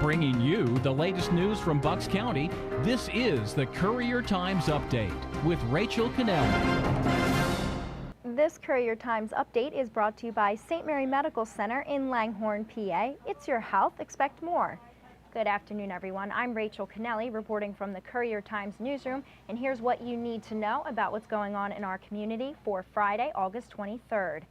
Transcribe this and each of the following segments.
Bringing you the latest news from Bucks County, this is the Courier Times Update with Rachel Cannelli. This Courier Times Update is brought to you by St. Mary Medical Center in Langhorne, PA. It's your health, expect more. Good afternoon, everyone. I'm Rachel Cannelli reporting from the Courier Times newsroom, and here's what you need to know about what's going on in our community for Friday, August 23rd.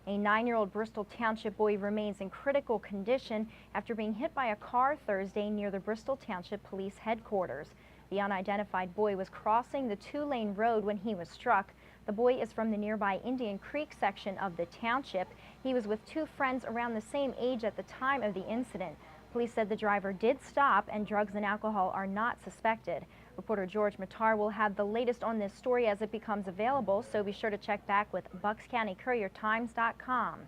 A 9-year-old Bristol Township boy remains in critical condition after being hit by a car Thursday near the Bristol Township Police Headquarters. The unidentified boy was crossing the 2-lane road when he was struck. The boy is from the nearby Indian Creek section of the township. He was with 2 friends around the same age at the time of the incident. Police said the driver did stop and drugs and alcohol are not suspected. Reporter George Matar will have the latest on this story as it becomes available, so be sure to check back with BucksCountyCourierTimes.com.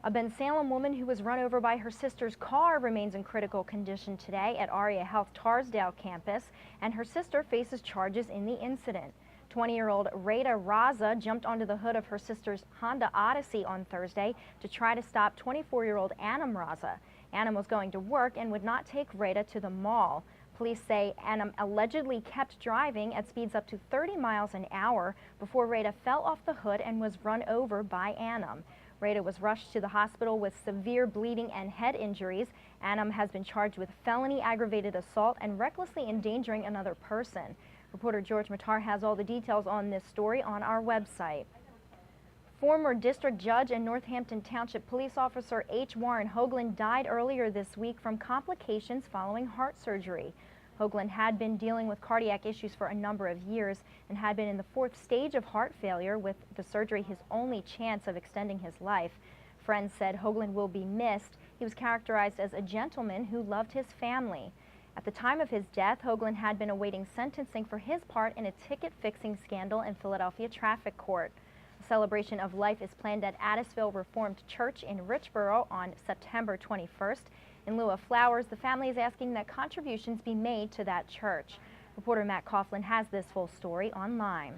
A Ben Salem woman who was run over by her sister's car remains in critical condition today at Aria Health Tarsdale campus, and her sister faces charges in the incident. 20-year-old Rada Raza jumped onto the hood of her sister's Honda Odyssey on Thursday to try to stop 24-year-old Anam Raza. Anam was going to work and would not take Rada to the mall. Police say Anam allegedly kept driving at speeds up to 30 miles an hour before Rada fell off the hood and was run over by Anam. Rada was rushed to the hospital with severe bleeding and head injuries. Anam has been charged with felony aggravated assault and recklessly endangering another person. Reporter George Matar has all the details on this story on our website. Former district judge and Northampton Township police officer H. Warren Hoagland died earlier this week from complications following heart surgery. Hoagland had been dealing with cardiac issues for a number of years and had been in the 4th stage of heart failure, with the surgery his only chance of extending his life. Friends said Hoagland will be missed. He was characterized as a gentleman who loved his family. At the time of his death, Hoagland had been awaiting sentencing for his part in a ticket-fixing scandal in Philadelphia traffic court. A celebration of life is planned at Addisville Reformed Church in Richboro on September 21st. In lieu of flowers, the family is asking that contributions be made to that church. Reporter Matt Coughlin has this full story online.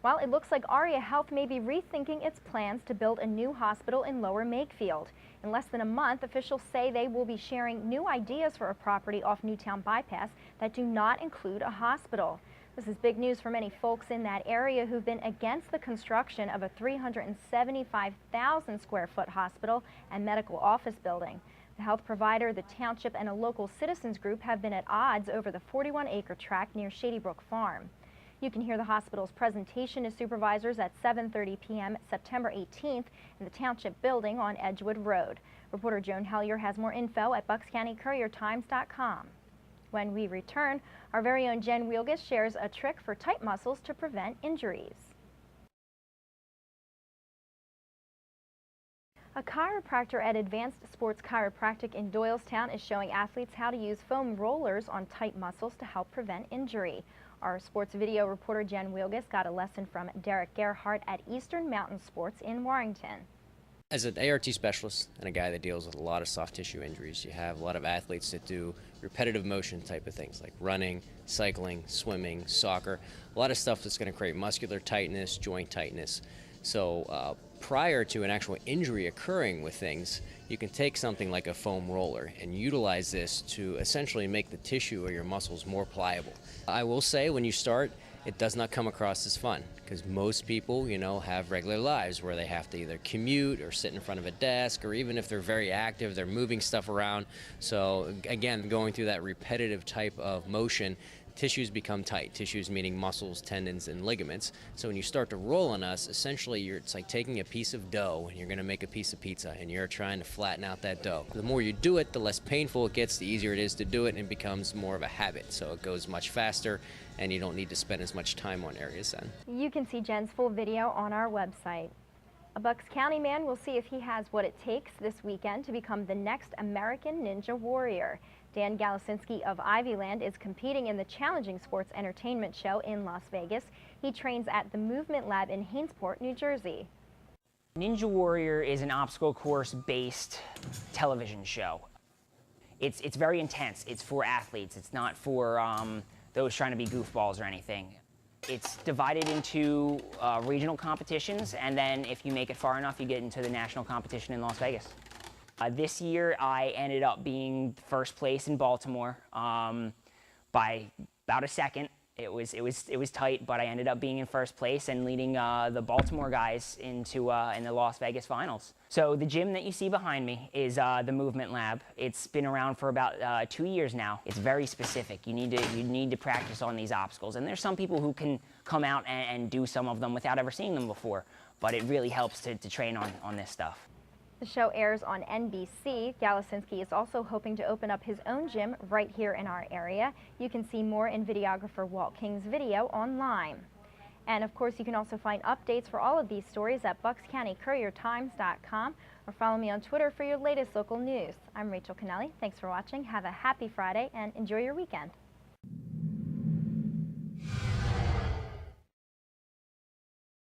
Well, it looks like Aria Health may be rethinking its plans to build a new hospital in Lower Makefield. In less than a month, officials say they will be sharing new ideas for a property off Newtown Bypass that do not include a hospital. This is big news for many folks in that area who've been against the construction of a 375,000 square foot hospital and medical office building. The health provider, the township, and a local citizens group have been at odds over the 41-acre tract near Shady Brook Farm. You can hear the hospital's presentation to supervisors at 7:30 p.m. September 18th in the Township Building on Edgewood Road. Reporter Joan Hellier has more info at BucksCountyCourierTimes.com. When we return, our very own Jen Wielgus shares a trick for tight muscles to prevent injuries. A chiropractor at Advanced Sports Chiropractic in Doylestown is showing athletes how to use foam rollers on tight muscles to help prevent injury. Our sports video reporter Jen Wielgus got a lesson from Derek Gerhardt at Eastern Mountain Sports in Warrington. As an ART specialist and a guy that deals with a lot of soft tissue injuries, you have a lot of athletes that do repetitive motion type of things like running, cycling, swimming, soccer, a lot of stuff that's going to create muscular tightness, joint tightness. So prior to an actual injury occurring with things, you can take something like a foam roller and utilize this to essentially make the tissue or your muscles more pliable. I will say when you start, it does not come across as fun because most people, have regular lives where they have to either commute or sit in front of a desk, or even if they're very active, they're moving stuff around. So again, going through that repetitive type of motion, tissues become tight. Tissues meaning muscles, tendons, and ligaments. So when you start to roll on us, essentially it's like taking a piece of dough and you're going to make a piece of pizza and you're trying to flatten out that dough. The more you do it, the less painful it gets, the easier it is to do it, and it becomes more of a habit. So it goes much faster and you don't need to spend as much time on areas then. You can see Jen's full video on our website. A Bucks County man will see if he has what it takes this weekend to become the next American Ninja Warrior. Dan Galasinski of Ivyland is competing in the Challenging Sports Entertainment Show in Las Vegas. He trains at the Movement Lab in Hainesport, New Jersey. Ninja Warrior is an obstacle course-based television show. It's very intense. It's for athletes. It's not for those trying to be goofballs or anything. It's divided into regional competitions, and then if you make it far enough, you get into the national competition in Las Vegas. This year, I ended up being first place in Baltimore by about a second. It was tight, but I ended up being in first place and leading the Baltimore guys into in the Las Vegas finals. So the gym that you see behind me is the Movement Lab. It's been around for about 2 years now. It's very specific. You need to practice on these obstacles, and there's some people who can come out and do some of them without ever seeing them before. But it really helps to train on this stuff. The show airs on NBC. Galasinski is also hoping to open up his own gym right here in our area. You can see more in videographer Walt King's video online. And of course, you can also find updates for all of these stories at buckscountycouriertimes.com or follow me on Twitter for your latest local news. I'm Rachel Kennelly. Thanks for watching. Have a happy Friday and enjoy your weekend.